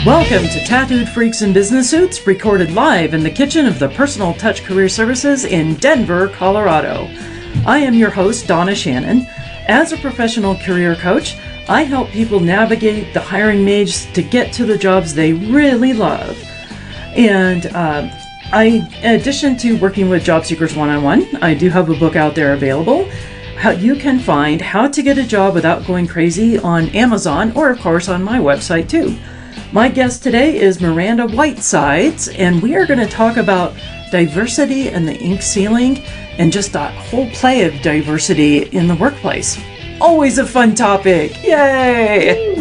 Welcome to Tattooed Freaks in Business Suits, recorded live in the kitchen of the Personal Touch Career Services in Denver, Colorado. I am your host, Donna Shannon. As a professional career coach, I help people navigate the hiring maze to get to the jobs they really love. And in addition to working with job seekers one-on-one, I do have a book out there available. You can find How to Get a Job Without Going Crazy on Amazon, or of course on my website too. My guest today is Myranda Whitesides, and we are going to talk about diversity and the ink ceiling and just that whole play of diversity in the workplace. Always a fun topic. Yay!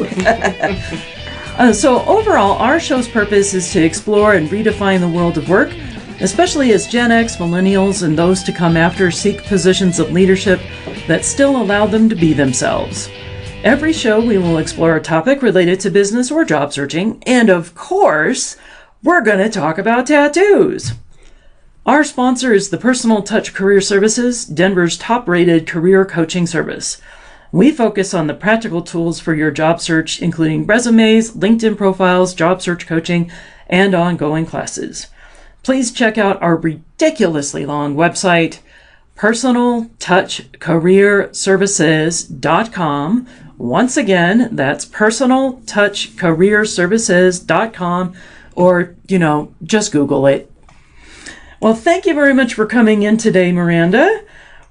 So overall, our show's purpose is to explore and redefine the world of work, especially as Gen X, Millennials, and those to come after seek positions of leadership that still allow them to be themselves. Every show, we will explore a topic related to business or job searching, and of course, we're going to talk about tattoos. Our sponsor is the Personal Touch Career Services, Denver's top-rated career coaching service. We focus on the practical tools for your job search, including resumes, LinkedIn profiles, job search coaching, and ongoing classes. Please check out our ridiculously long website, personaltouchcareerservices.com. Once again, that's personaltouchcareerservices.com, or, just Google it. Well, thank you very much for coming in today, Myranda.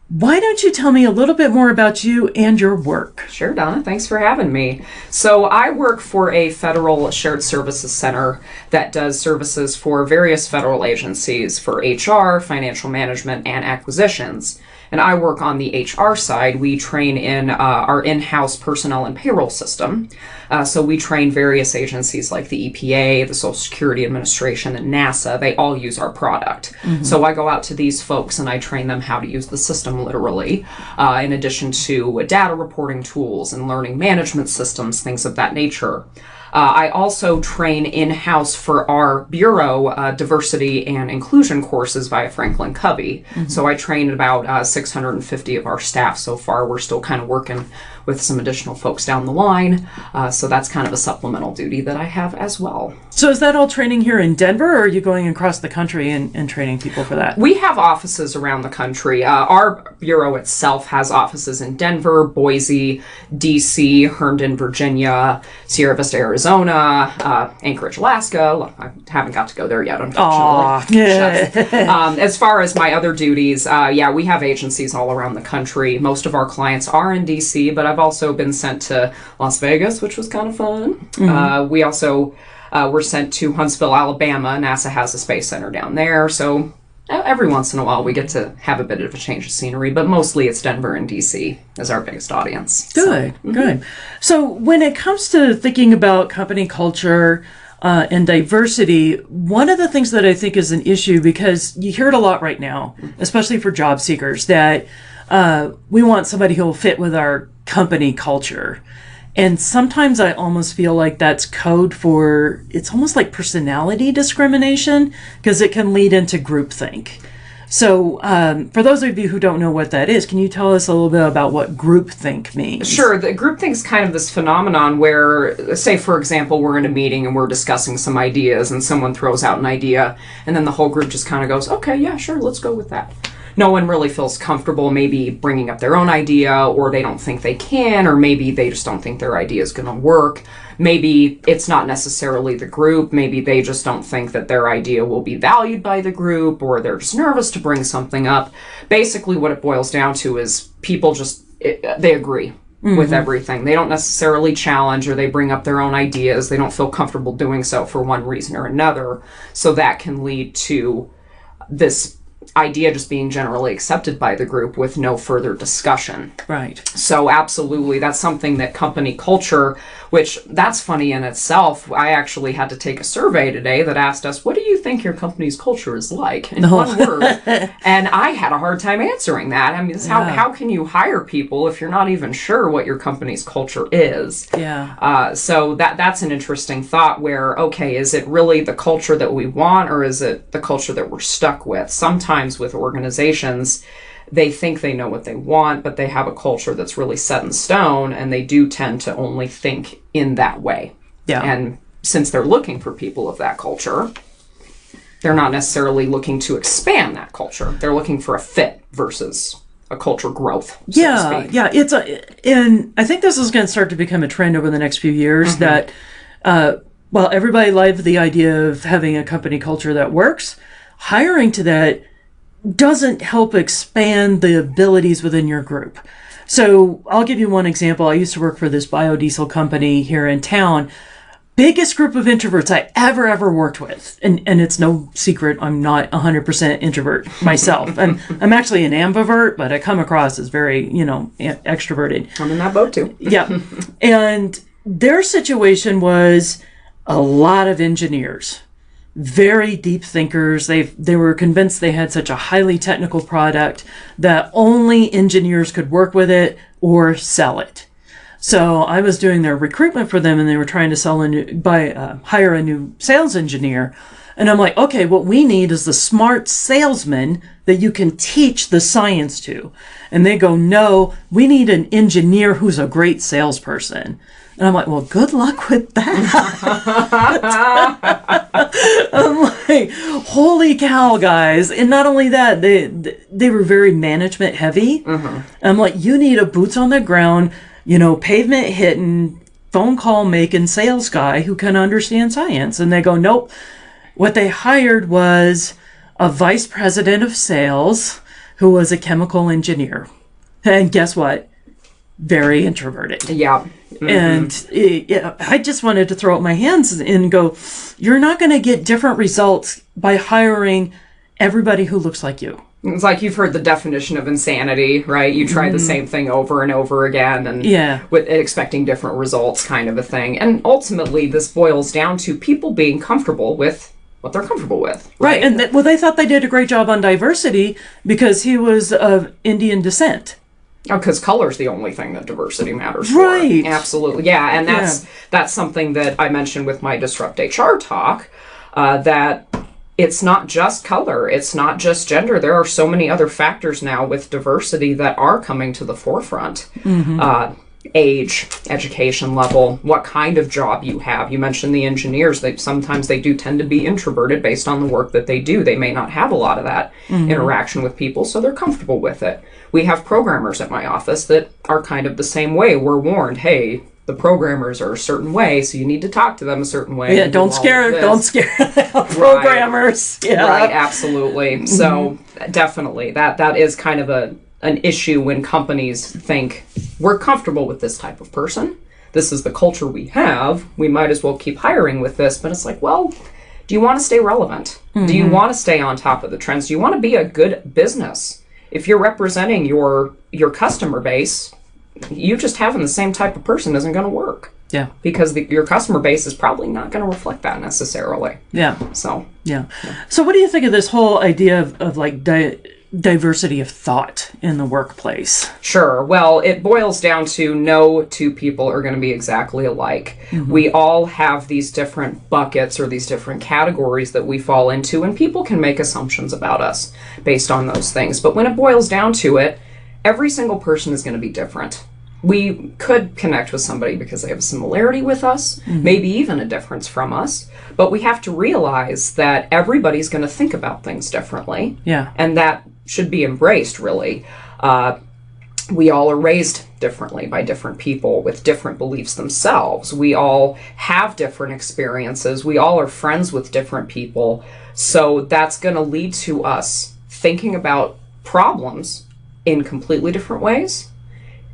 Why don't you tell me a little bit more about you and your work? Sure, Donna. Thanks for having me. So I work for a federal shared services center that does services for various federal agencies for HR, financial management, and acquisitions. And I work on the HR side. We train in our in-house personnel and payroll system. So we train various agencies like the EPA, the Social Security Administration, and NASA. They all use our product. Mm-hmm. So I go out to these folks and I train them how to use the system literally, in addition to data reporting tools and learning management systems, things of that nature. I also train in-house for our bureau diversity and inclusion courses via Franklin Covey. Mm-hmm. So I trained about 650 of our staff so far. We're still kind of working with some additional folks down the line. So that's kind of a supplemental duty that I have as well. So is that all training here in Denver, or are you going across the country and training people for that? We have offices around the country. Our bureau itself has offices in Denver, Boise, D.C., Herndon, Virginia, Sierra Vista, Arizona, Anchorage, Alaska. I haven't got to go there yet, unfortunately. Yeah. As far as my other duties, we have agencies all around the country. Most of our clients are in D.C., but I've also been sent to Las Vegas, which was kind of fun. Mm-hmm. We also were sent to Huntsville, Alabama. NASA has a space center down there. So every once in a while we get to have a bit of a change of scenery, but mostly it's Denver and DC as our biggest audience. Good, so, good. So when it comes to thinking about company culture and diversity, one of the things that I think is an issue, because you hear it a lot right now, especially for job seekers, that we want somebody who will fit with our company culture. And sometimes I almost feel like that's code for, it's almost like personality discrimination, because it can lead into groupthink. So for those of you who don't know what that is, can you tell us a little bit about what groupthink means? Sure. The groupthink is kind of this phenomenon where, say, for example, we're in a meeting and we're discussing some ideas and someone throws out an idea and then the whole group just kind of goes, okay, yeah, sure, let's go with that. No one really feels comfortable maybe bringing up their own idea, or they don't think they can, or maybe they just don't think their idea is going to work. Maybe it's not necessarily the group. Maybe they just don't think that their idea will be valued by the group, or they're just nervous to bring something up. Basically, what it boils down to is people they agree with everything. They don't necessarily challenge, or they bring up their own ideas. They don't feel comfortable doing so for one reason or another. So that can lead to this idea just being generally accepted by the group with no further discussion. Right. So absolutely, that's something that company culture, which that's funny in itself. I actually had to take a survey today that asked us, what do you think your company's culture is like in one word? And I had a hard time answering that. I mean, how can you hire people if you're not even sure what your company's culture is? Yeah. So that's an interesting thought where, okay, is it really the culture that we want, or is it the culture that we're stuck with? Sometimes with organizations, they think they know what they want, but they have a culture that's really set in stone, and they do tend to only think in that way. Yeah. And since they're looking for people of that culture, they're not necessarily looking to expand that culture. They're looking for a fit versus a culture growth, so to speak. Yeah. And I think this is going to start to become a trend over the next few years that, while everybody loves the idea of having a company culture that works, hiring to that doesn't help expand the abilities within your group. So I'll give you one example. I used to work for this biodiesel company here in town. Biggest group of introverts I ever worked with. And it's no secret I'm not 100% introvert myself. I'm actually an ambivert, but I come across as very, extroverted. I'm in that boat too. Yeah. And their situation was a lot of engineers, very deep thinkers. They were convinced they had such a highly technical product that only engineers could work with it or sell it. So I was doing their recruitment for them, and they were trying to hire a new sales engineer. And I'm like, okay, what we need is the smart salesman that you can teach the science to. And they go, no, we need an engineer who's a great salesperson. And I'm like, well, good luck with that. I'm like, holy cow, guys. And not only that, they were very management heavy. I'm like, you need a boots on the ground, pavement hitting, phone call making sales guy who can understand science. And they go, nope. What they hired was a vice president of sales who was a chemical engineer. And guess what? Very introverted. Yeah. And I just wanted to throw up my hands and go, you're not going to get different results by hiring everybody who looks like you. It's like you've heard the definition of insanity, right? You try the same thing over and over again and with expecting different results, kind of a thing. And ultimately, this boils down to people being comfortable with what they're comfortable with. Right. And they thought they did a great job on diversity because he was of Indian descent. Oh, because color's the only thing that diversity matters right. for. Absolutely. Yeah, and that's something that I mentioned with my Disrupt HR talk, that it's not just color, it's not just gender. There are so many other factors now with diversity that are coming to the forefront. Age, education level, what kind of job you have. You mentioned the engineers. Sometimes they do tend to be introverted based on the work that they do. They may not have a lot of that interaction with people, so they're comfortable with it. We have programmers at my office that are kind of the same way. We're warned, hey, the programmers are a certain way, so you need to talk to them a certain way. Yeah, don't scare the programmers. Right, yeah. right, absolutely. So definitely, that is kind of an issue when companies think we're comfortable with this type of person. This is the culture we have. We might as well keep hiring with this. But it's like, well, do you want to stay relevant? Do you want to stay on top of the trends? Do you want to be a good business? If you're representing your customer base, you just having the same type of person isn't going to work. Yeah. Because your customer base is probably not going to reflect that necessarily. Yeah. So. Yeah. So what do you think of this whole idea of like diversity of thought in the workplace? Sure. Well, it boils down to no two people are going to be exactly alike. We all have these different buckets or these different categories that we fall into, and people can make assumptions about us based on those things. But when it boils down to it, every single person is going to be different. We could connect with somebody because they have a similarity with us, maybe even a difference from us, but we have to realize that everybody's going to think about things differently. Yeah. And that should be embraced, really. We all are raised differently by different people with different beliefs themselves. We all have different experiences. We all are friends with different people. So that's going to lead to us thinking about problems in completely different ways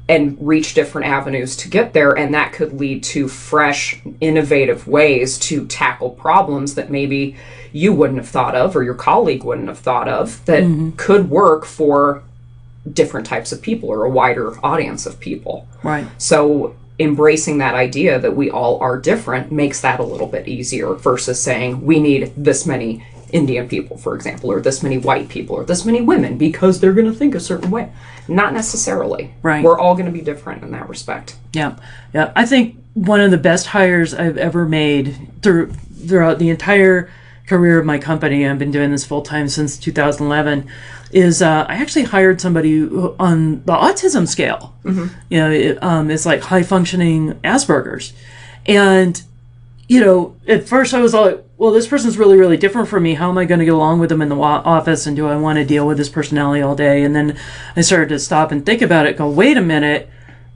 and reach different avenues to get there. And that could lead to fresh, innovative ways to tackle problems that maybe you wouldn't have thought of or your colleague wouldn't have thought of that could work for different types of people or a wider audience of people. Right. So embracing that idea that we all are different makes that a little bit easier versus saying we need this many Indian people, for example, or this many white people, or this many women because they're going to think a certain way. Not necessarily. Right. We're all going to be different in that respect. Yeah. Yeah. I think one of the best hires I've ever made throughout the entire career of my company, I've been doing this full time since 2011, is I actually hired somebody on the autism scale. It's like high functioning Asperger's. And at first I was like, well, this person's really, really different from me. How am I going to get along with them in the office? And do I want to deal with this personality all day? And then I started to stop and think about it, go, wait a minute.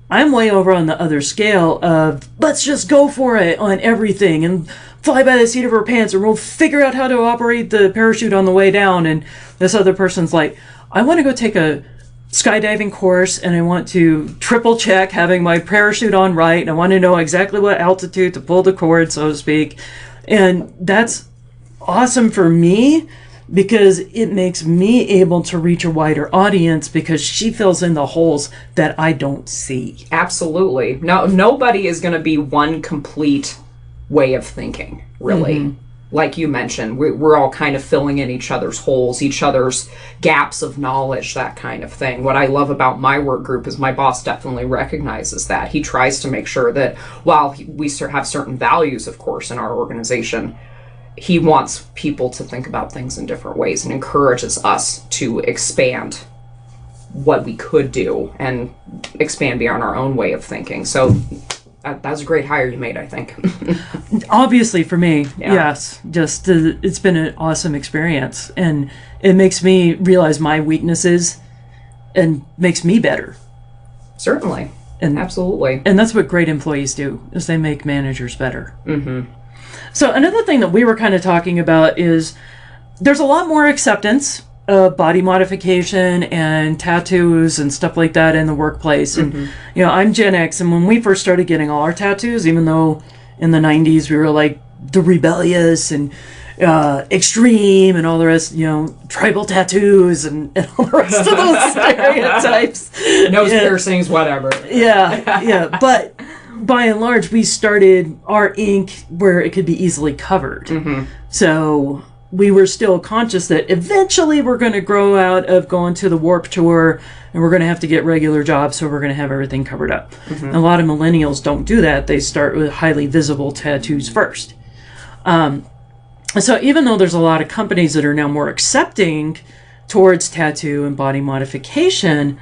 I'm way over on the other scale of let's just go for it on everything and fly by the seat of our pants and we'll figure out how to operate the parachute on the way down. And this other person's like, I want to go take a skydiving course and I want to triple check having my parachute on right. And I want to know exactly what altitude to pull the cord, so to speak. And that's awesome for me because it makes me able to reach a wider audience because she fills in the holes that I don't see. Absolutely. No, nobody is going to be one complete way of thinking, really. Mm-hmm. Like you mentioned, we're all kind of filling in each other's holes, each other's gaps of knowledge, that kind of thing. What I love about my work group is my boss definitely recognizes that. He tries to make sure that while we have certain values, of course, in our organization, he wants people to think about things in different ways and encourages us to expand what we could do and expand beyond our own way of thinking. So that's a great hire you made, I think. Obviously, for me, yes. Just it's been an awesome experience, and it makes me realize my weaknesses and makes me better. Certainly, and absolutely. And that's what great employees do, is they make managers better. Mm-hmm. So another thing that we were kind of talking about is there's a lot more acceptance of body modification and tattoos and stuff like that in the workplace. And, I'm Gen X, and when we first started getting all our tattoos, even though in the 90s we were like the rebellious and extreme and all the rest, tribal tattoos and all the rest of those stereotypes. Nose piercings, whatever. Yeah. But by and large, we started our ink where it could be easily covered. Mm-hmm. So we were still conscious that eventually we're going to grow out of going to the Warped Tour and we're going to have to get regular jobs, so we're going to have everything covered up. Mm-hmm. A lot of millennials don't do that. They start with highly visible tattoos first. So even though there's a lot of companies that are now more accepting towards tattoo and body modification,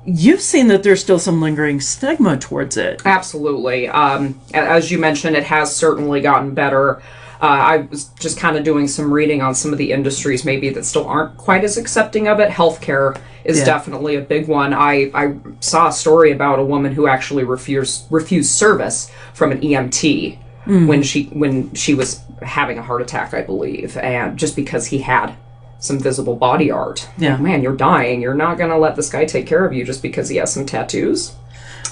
you've seen that there's still some lingering stigma towards it. Absolutely. As you mentioned, it has certainly gotten better. I was just kind of doing some reading on some of the industries maybe that still aren't quite as accepting of it. Healthcare is definitely a big one. I saw a story about a woman who actually refused service from an EMT when she was having a heart attack, I believe, and just because he had some visible body art. Yeah. Like, man, you're dying. You're not going to let this guy take care of you just because he has some tattoos?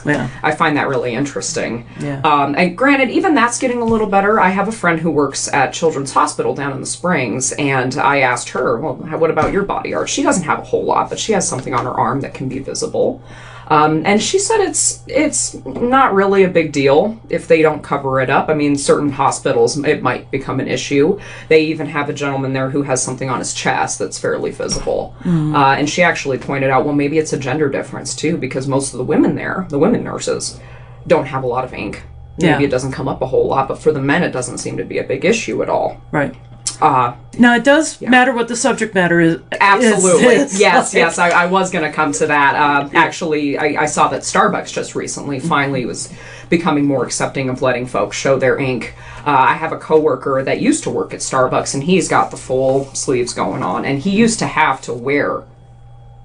Yeah. I find that really interesting. Yeah. And granted, even that's getting a little better. I have a friend who works at Children's Hospital down in the Springs, and I asked her, well, what about your body art? She doesn't have a whole lot, but she has something on her arm that can be visible. And she said it's not really a big deal if they don't cover it up. I mean, certain hospitals, it might become an issue. They even have a gentleman there who has something on his chest that's fairly visible. Mm. And she actually pointed out, well, maybe it's a gender difference, too, because most of the women there, the women nurses, don't have a lot of ink. Maybe it doesn't come up a whole lot, but for the men, it doesn't seem to be a big issue at all. Right. Now, it does matter what the subject matter is. Absolutely. Yes. I was going to come to that. Actually, I saw that Starbucks just recently finally was becoming more accepting of letting folks show their ink. I have a coworker that used to work at Starbucks, and he's got the full sleeves going on, and he used to have to wear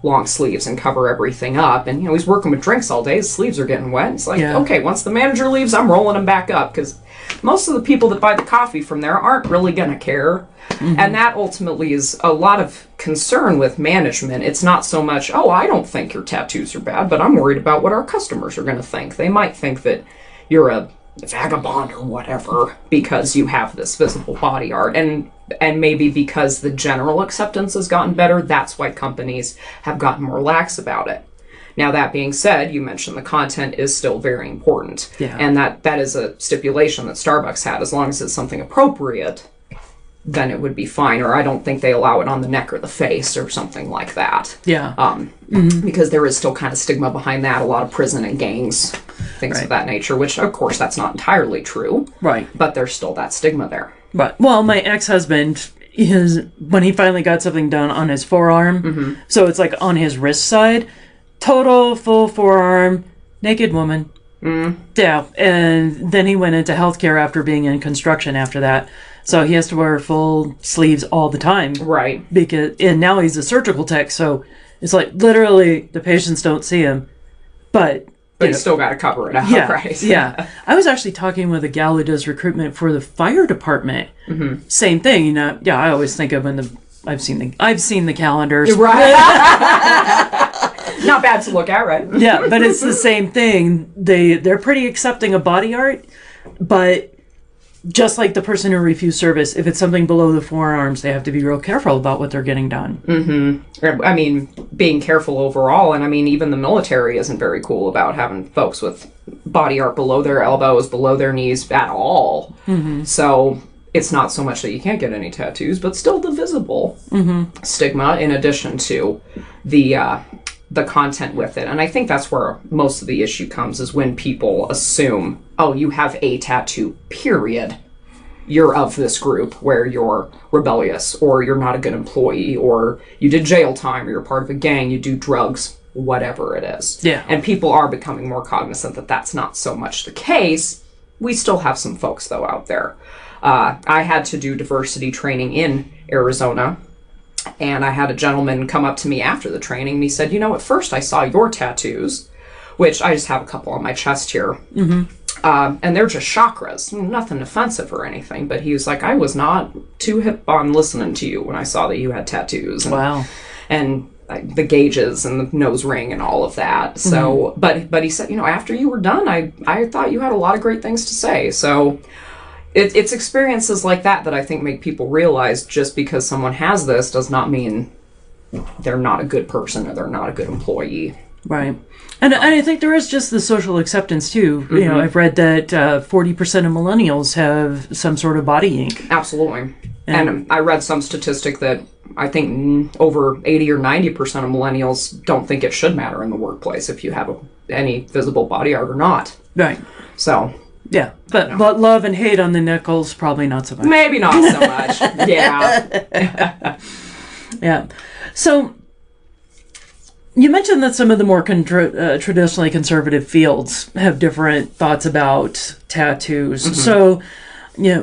long sleeves and cover everything up, and he's working with drinks all day. His sleeves are getting wet. It's like, okay, once the manager leaves, I'm rolling them back up, because most of the people that buy the coffee from there aren't really going to care. Mm-hmm. And that ultimately is a lot of concern with management. It's not so much, I don't think your tattoos are bad, but I'm worried about what our customers are going to think. They might think that you're a vagabond or whatever because you have this visible body art. And maybe because the general acceptance has gotten better, that's why companies have gotten more lax about it. Now, that being said, you mentioned the content is still very important. Yeah. And that is a stipulation that Starbucks had. As long as it's something appropriate, then it would be fine. Or I don't think they allow it on the neck or the face or something like that. Yeah. Because there is still kind of stigma behind that. A lot of prison and gangs, things of that nature, which, of course, that's not entirely true. Right. But there's still that stigma there. Right. Well, my ex-husband, when he finally got something done on his forearm, so it's like on his wrist side, total full forearm, naked woman. Yeah, and then he went into healthcare after being in construction after that. So he has to wear full sleeves all the time. Right. And now he's a surgical tech, so it's like literally the patients don't see him. But you still got to cover it up, yeah, right? Yeah. I was actually talking with a gal who does recruitment for the fire department. Mm-hmm. Same thing, Yeah, I always think of I've seen the calendars. Right. Not bad to look at, right? Yeah, but it's the same thing. They're pretty accepting of body art, but just like the person who refused service, if it's something below the forearms, they have to be real careful about what they're getting done. Mm-hmm. I mean, being careful overall, and I mean, even the military isn't very cool about having folks with body art below their elbows, below their knees at all. Mm-hmm. So it's not so much that you can't get any tattoos, but still the visible stigma in addition to the content with it. And I think that's where most of the issue comes, is when people assume, oh, you have a tattoo, period. You're of this group where you're rebellious, or you're not a good employee, or you did jail time, or you're part of a gang, you do drugs, whatever it is. Yeah. And people are becoming more cognizant that that's not so much the case. We still have some folks, though, out there. I had to do diversity training in Arizona. And I had a gentleman come up to me after the training, and he said, at first I saw your tattoos, which I just have a couple on my chest here. Mm-hmm. And they're just chakras, nothing offensive or anything. But he was like, I was not too hip on listening to you when I saw that you had tattoos. And, wow. And the gauges and the nose ring and all of that. So, but he said, after you were done, I thought you had a lot of great things to say. So it's experiences like that I think make people realize just because someone has this does not mean they're not a good person or they're not a good employee. Right. And I think there is just the social acceptance too. Mm-hmm. I've read that 40% of millennials have some sort of body ink. Absolutely. And I read some statistic that I think over 80 or 90% of millennials don't think it should matter in the workplace if you have any visible body art or not. Right. So... yeah, but love and hate on the nickels, probably not so much. Maybe not so much. Yeah. Yeah. So, you mentioned that some of the more traditionally conservative fields have different thoughts about tattoos. Mm-hmm. So,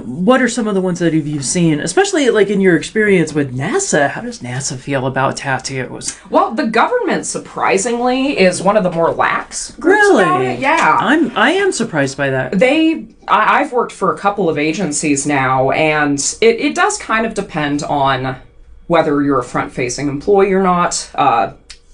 what are some of the ones that you've seen, especially like in your experience with NASA? How does NASA feel about tattoos? Well, the government, surprisingly, is one of the more lax groups about it. Yeah. I am surprised by that. I've worked for a couple of agencies now, and it does kind of depend on whether you're a front-facing employee or not.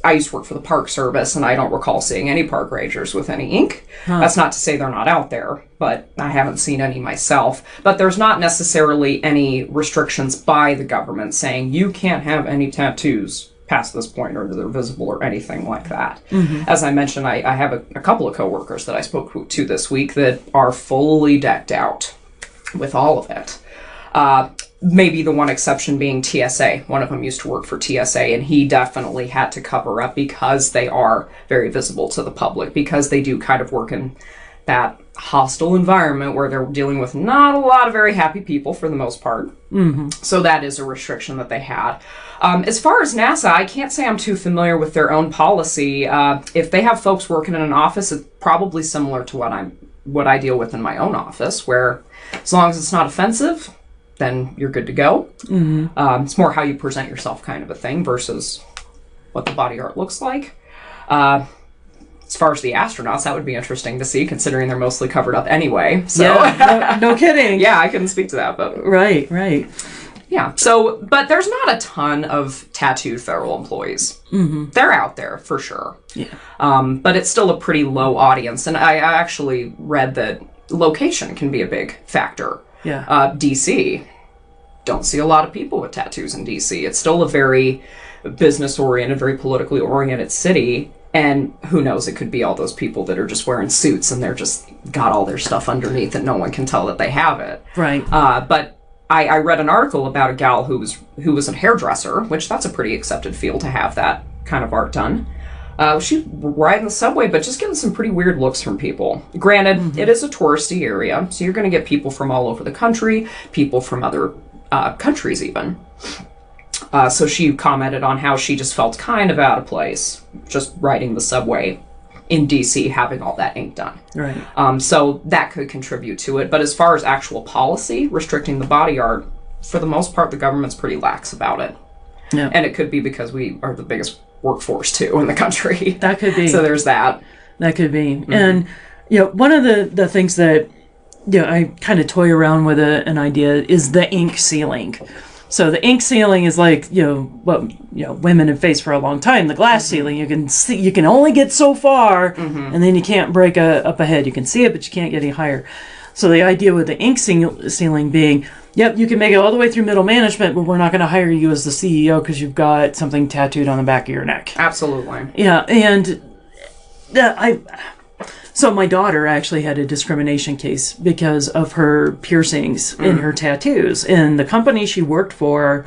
I used to work for the Park Service, and I don't recall seeing any park rangers with any ink. Huh. That's not to say they're not out there, but I haven't seen any myself. But there's not necessarily any restrictions by the government saying you can't have any tattoos past this point or they're visible or anything like that. Mm-hmm. As I mentioned, I have a couple of coworkers that I spoke to this week that are fully decked out with all of it. Maybe the one exception being TSA. One of them used to work for TSA, and he definitely had to cover up because they are very visible to the public, because they do kind of work in that hostile environment where they're dealing with not a lot of very happy people for the most part. Mm-hmm. So that is a restriction that they had. As far as NASA, I can't say I'm too familiar with their own policy. If they have folks working in an office, it's probably similar to what I deal with in my own office, where as long as it's not offensive, then you're good to go. Mm-hmm. It's more how you present yourself kind of a thing versus what the body art looks like. As far as the astronauts, that would be interesting to see, considering they're mostly covered up anyway. So. Yeah, no kidding. Yeah, I couldn't speak to that, but... Right. Yeah, so, but there's not a ton of tattooed federal employees. Mm-hmm. They're out there, for sure. Yeah. But it's still a pretty low audience, and I actually read that location can be a big factor. Yeah. DC, don't see a lot of people with tattoos in DC. It's still a very business-oriented, very politically oriented city. And who knows, it could be all those people that are just wearing suits and they're just got all their stuff underneath and no one can tell that they have it. Right. But I read an article about a gal who was a hairdresser, which that's a pretty accepted field to have that kind of art done. She riding the subway, but just getting some pretty weird looks from people. Granted, mm-hmm. It is a touristy area, so you're going to get people from all over the country, people from other countries even. So she commented on how she just felt kind of out of place, just riding the subway in DC having all that ink done. Right. So that could contribute to it. But as far as actual policy restricting the body art, for the most part, the government's pretty lax about it. Yeah. And it could be because we are the biggest workforce, too, in the country. That could be. So there's that. That could be. Mm-hmm. And, one of the things that, I kind of toy around with an idea is the ink ceiling. So the ink ceiling is like, what women have faced for a long time. The glass ceiling, you can see, you can only get so far, and then you can't break up ahead. You can see it, but you can't get any higher. So the idea with the ink ceiling being, yep, you can make it all the way through middle management, but we're not going to hire you as the CEO because you've got something tattooed on the back of your neck. Absolutely. Yeah, and so my daughter actually had a discrimination case because of her piercings and her tattoos. And the company she worked for,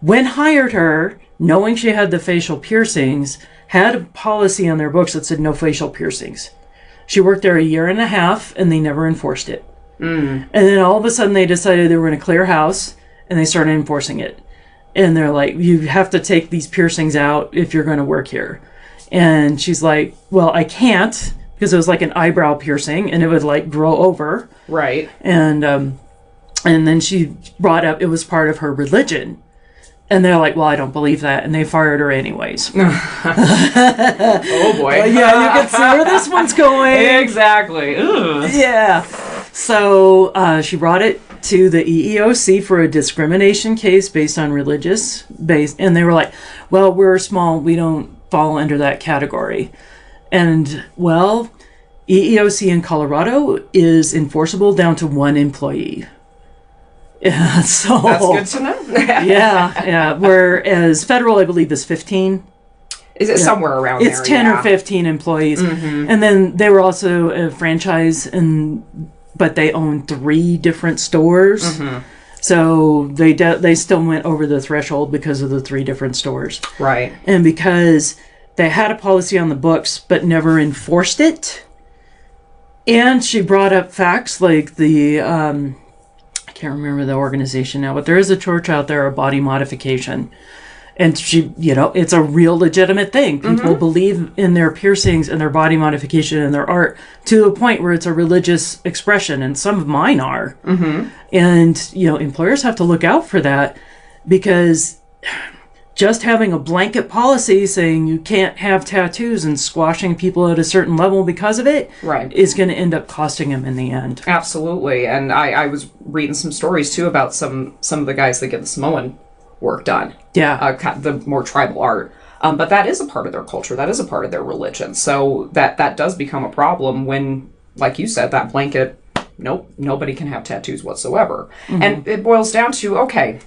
when hired her, knowing she had the facial piercings, had a policy on their books that said no facial piercings. She worked there 1.5 years, and they never enforced it. And then all of a sudden they decided they were going to clear house, and they started enforcing it. And they're like, you have to take these piercings out if you're going to work here. And she's like, well, I can't, because it was like an eyebrow piercing, and it would like grow over. Right. And then she brought up it was part of her religion. And they're like, well, I don't believe that. And they fired her anyways. Oh, boy. Yeah, you can see where this one's going. Exactly. Ugh. Yeah. So she brought it to the EEOC for a discrimination case based on religious base. And they were like, well, we're small. We don't fall under that category. And, well, EEOC in Colorado is enforceable down to 1 employee. Yeah, so that's good to know. yeah. Whereas federal, I believe, is 15. Is it somewhere around there? It's 10 or 15 employees. And then they were also a franchise, but they own 3 different stores. So they still went over the threshold because of the 3 different stores. Right. And because they had a policy on the books but never enforced it. And she brought up facts like the I can't remember the organization now, but there is a church out there, a body modification. And she, it's a real legitimate thing. People believe in their piercings and their body modification and their art to a point where it's a religious expression. And some of mine are. And, employers have to look out for that, because just having a blanket policy saying you can't have tattoos and squashing people at a certain level because of it is going to end up costing them in the end. Absolutely. And I was reading some stories, too, about some of the guys that get the Samoan work done. Yeah. The more tribal art. But that is a part of their culture. That is a part of their religion. So that does become a problem when, like you said, that blanket, nope, nobody can have tattoos whatsoever. And it boils down to, okay,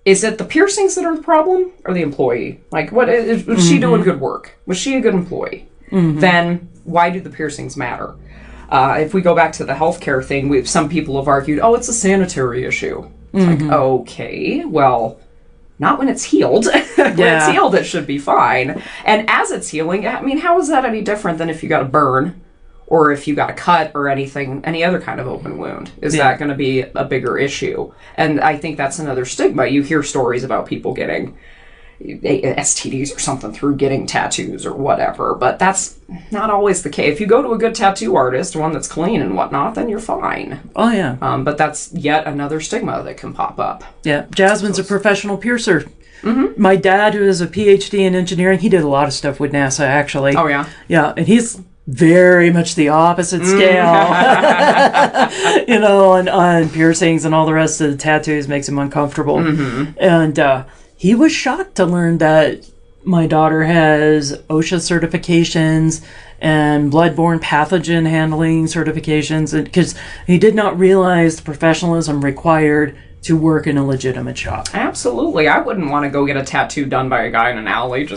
is it the piercings that are the problem or the employee? Like, was she doing good work? Was she a good employee? Then why do the piercings matter? If we go back to the healthcare thing, some people have argued, oh, it's a sanitary issue. It's like, okay, well, not when it's healed. When it's healed, it should be fine. And as it's healing, I mean, how is that any different than if you got a burn or if you got a cut or any other kind of open wound? Is that going to be a bigger issue? And I think that's another stigma. You hear stories about people getting STDs or something through getting tattoos or whatever, but that's not always the case. If you go to a good tattoo artist, one that's clean and whatnot, then you're fine. Oh, yeah. But that's yet another stigma that can pop up. Yeah. Jasmine's a professional piercer. My dad, who is a PhD in engineering, he did a lot of stuff with NASA, actually. Oh, yeah? Yeah, and he's very much the opposite scale. On piercings and all the rest of the tattoos makes him uncomfortable. And he was shocked to learn that my daughter has OSHA certifications and bloodborne pathogen handling certifications, because he did not realize the professionalism required to work in a legitimate shop. Absolutely. I wouldn't want to go get a tattoo done by a guy in an alley,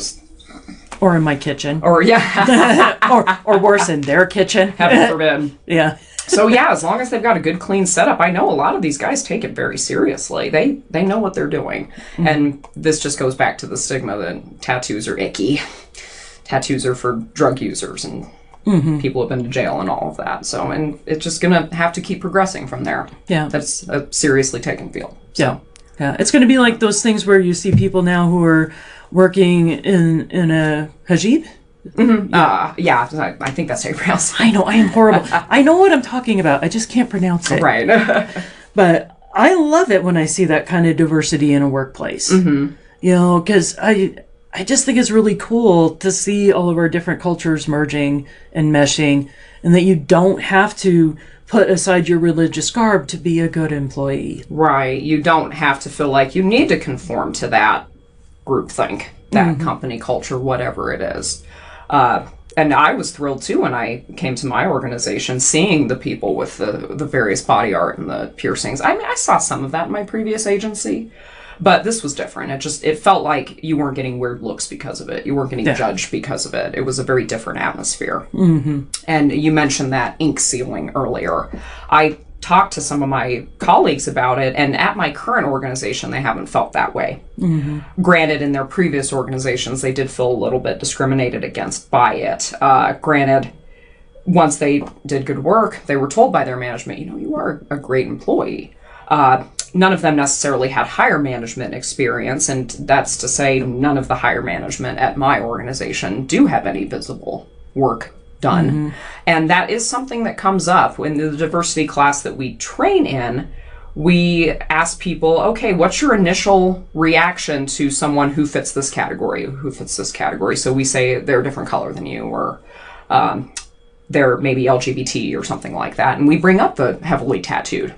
or in my kitchen. Or, yeah. or worse, in their kitchen. Heaven forbid. Yeah. So, yeah, as long as they've got a good, clean setup, I know a lot of these guys take it very seriously. They know what they're doing. And this just goes back to the stigma that tattoos are icky. Tattoos are for drug users and people have been to jail and all of that. So, and it's just going to have to keep progressing from there. Yeah. That's a seriously taken field. So. Yeah. It's going to be like those things where you see people now who are working in a hijab. Yeah, I think that's how you pronounce it. I know, I am horrible. I know what I'm talking about. I just can't pronounce it. Right. But I love it when I see that kind of diversity in a workplace. You know, because I just think it's really cool to see all of our different cultures merging and meshing, and that you don't have to put aside your religious garb to be a good employee. Right. You don't have to feel like you need to conform to that groupthink, that company culture, whatever it is. And I was thrilled too when I came to my organization, seeing the people with the various body art and the piercings. I mean, I saw some of that in my previous agency, but this was different. It felt like you weren't getting weird looks because of it. You weren't getting judged because of it. It was a very different atmosphere. And you mentioned that ink sealing earlier. I talked to some of my colleagues about it, and at my current organization, they haven't felt that way. Granted, in their previous organizations, they did feel a little bit discriminated against by it. Granted, once they did good work, they were told by their management, you know, you are a great employee. None of them necessarily had higher management experience, and that's to say none of the higher management at my organization do have any visible work done. And that is something that comes up in the diversity class that we train in. We ask people, okay, what's your initial reaction to someone who fits this category, So we say they're a different color than you, or they're maybe LGBT or something like that. And we bring up the heavily tattooed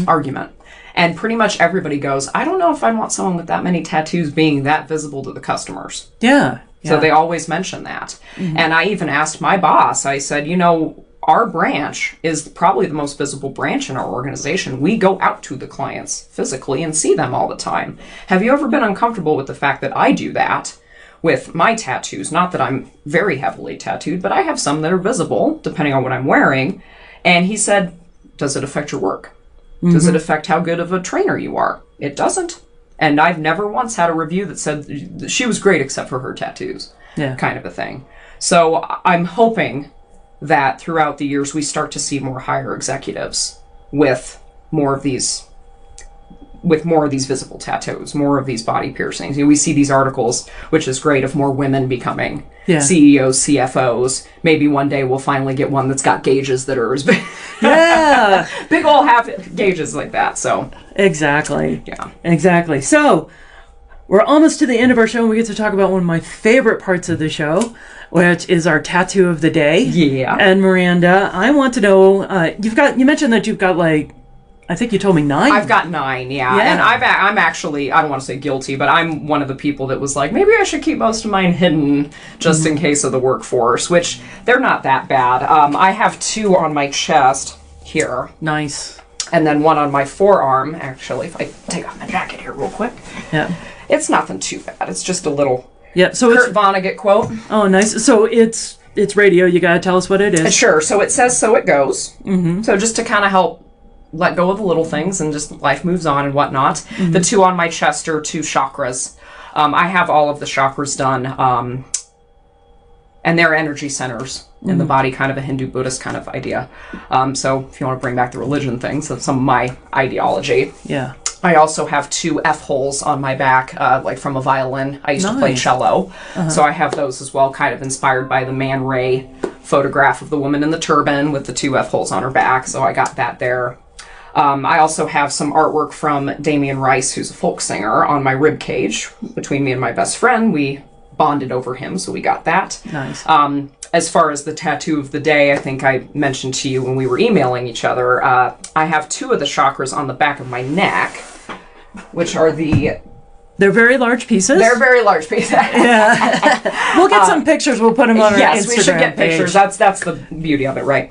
argument. And pretty much everybody goes, I don't know if I want someone with that many tattoos being that visible to the customers. Yeah. So they always mention that. And I even asked my boss, I said, you know, our branch is probably the most visible branch in our organization. We go out to the clients physically and see them all the time. Have you ever been uncomfortable with the fact that I do that with my tattoos? Not that I'm very heavily tattooed, but I have some that are visible depending on what I'm wearing. And he said, does it affect your work? Does it affect how good of a trainer you are? It doesn't. And I've never once had a review that said she was great except for her tattoos, kind of a thing. So I'm hoping that throughout the years we start to see more higher executives with more of these visible tattoos, more of these body piercings. You know, we see these articles, which is great, of more women becoming CEOs, CFOs. Maybe one day we'll finally get one that's got gauges that are as big. Big old half gauges like that. So exactly. Yeah. Exactly. So we're almost to the end of our show, and we get to talk about one of my favorite parts of the show, which is our tattoo of the day. Yeah. And Myranda, I want to know, you mentioned that you've got I think you told me 9. I've got 9, yeah. And I'm actually, I don't want to say guilty, but I'm one of the people that was like, maybe I should keep most of mine hidden just in case of the workforce, which they're not that bad. I have 2 on my chest here. Nice. And then 1 on my forearm, actually, if I take off my jacket here real quick. Yeah. It's nothing too bad. It's just a little so Kurt Vonnegut quote. Oh, nice. So it's radio. You got to tell us what it is. Sure. So it says, so it goes. So just to kind of help let go of the little things and just life moves on and whatnot. The 2 on my chest are 2 chakras. I have all of the chakras done, and they're energy centers in the body, kind of a Hindu Buddhist kind of idea. So if you want to bring back the religion things, that's some of my ideology. Yeah. I also have 2 F holes on my back, like from a violin. I used to play cello, so I have those as well, kind of inspired by the Man Ray photograph of the woman in the turban with the 2 F holes on her back, so I got that there. I also have some artwork from Damian Rice, who's a folk singer, on my rib cage. Between me and my best friend, we bonded over him, so we got that. Nice. As far as the tattoo of the day, I think I mentioned to you when we were emailing each other, I have 2 of the chakras on the back of my neck, which are They're very large pieces? They're very large pieces. Yeah. We'll get some pictures. We'll put them on our Instagram Yes, we should get pictures. Page. That's the beauty of it, right?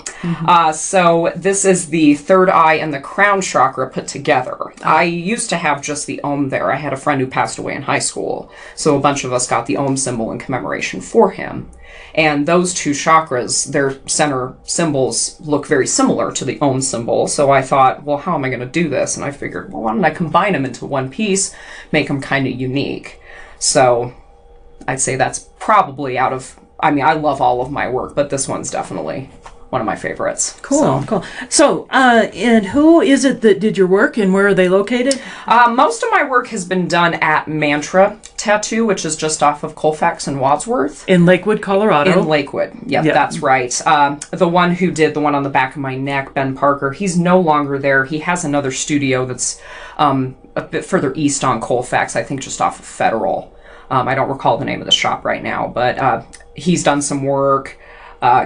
So this is the third eye and the crown chakra put together. I used to have just the Om there. I had a friend who passed away in high school, so a bunch of us got the Om symbol in commemoration for him. And those 2 chakras, their center symbols look very similar to the Om symbol. So I thought, well, how am I going to do this? And I figured, well, why don't I combine them into one piece, make them kind of unique? So I'd say that's probably I love all of my work, but this one's definitely one of my favorites. Cool, cool. So, and who is it that did your work, and where are they located? Most of my work has been done at Mantra Tattoo, which is just off of Colfax and Wadsworth. In Lakewood, Colorado. In Lakewood. Yep, that's right. The one who did the one on the back of my neck, Ben Parker, he's no longer there. He has another studio that's a bit further east on Colfax, I think just off of Federal. I don't recall the name of the shop right now, but he's done some work.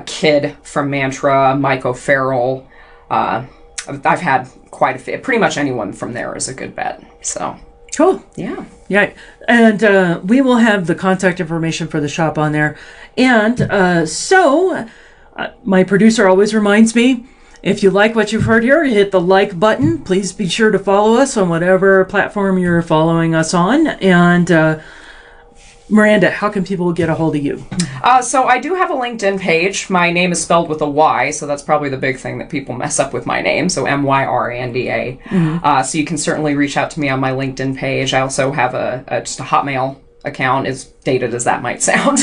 Kid from Mantra, Mike O'Farrell. I've had quite a few. Pretty much anyone from there is a good bet. So cool. Yeah. Yeah. And we will have the contact information for the shop on there. And so my producer always reminds me, if you like what you've heard here, hit the like button. Please be sure to follow us on whatever platform you're following us on. And Myranda, how can people get a hold of you? So I do have a LinkedIn page. My name is spelled with a Y, so that's probably the big thing that people mess up with my name. So Myranda. So you can certainly reach out to me on my LinkedIn page. I also have just a Hotmail account, as dated as that might sound.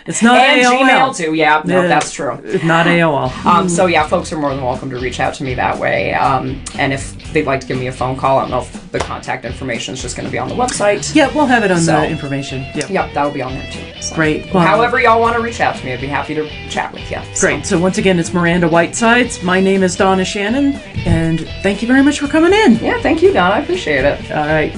It's not and AOL. Gmail too. Yeah, no, that's true. It's not AOL. So yeah, folks are more than welcome to reach out to me that way. And if they'd like to give me a phone call, I don't know if the contact information is just going to be on the website. Yeah, we'll have it on the information. Yep, that'll be on there too. So. Great. Well, however y'all want to reach out to me, I'd be happy to chat with you. Great. So once again, it's Myranda Whitesides. My name is Donna Shannon, and thank you very much for coming in. Yeah, thank you, Donna. I appreciate it. All right.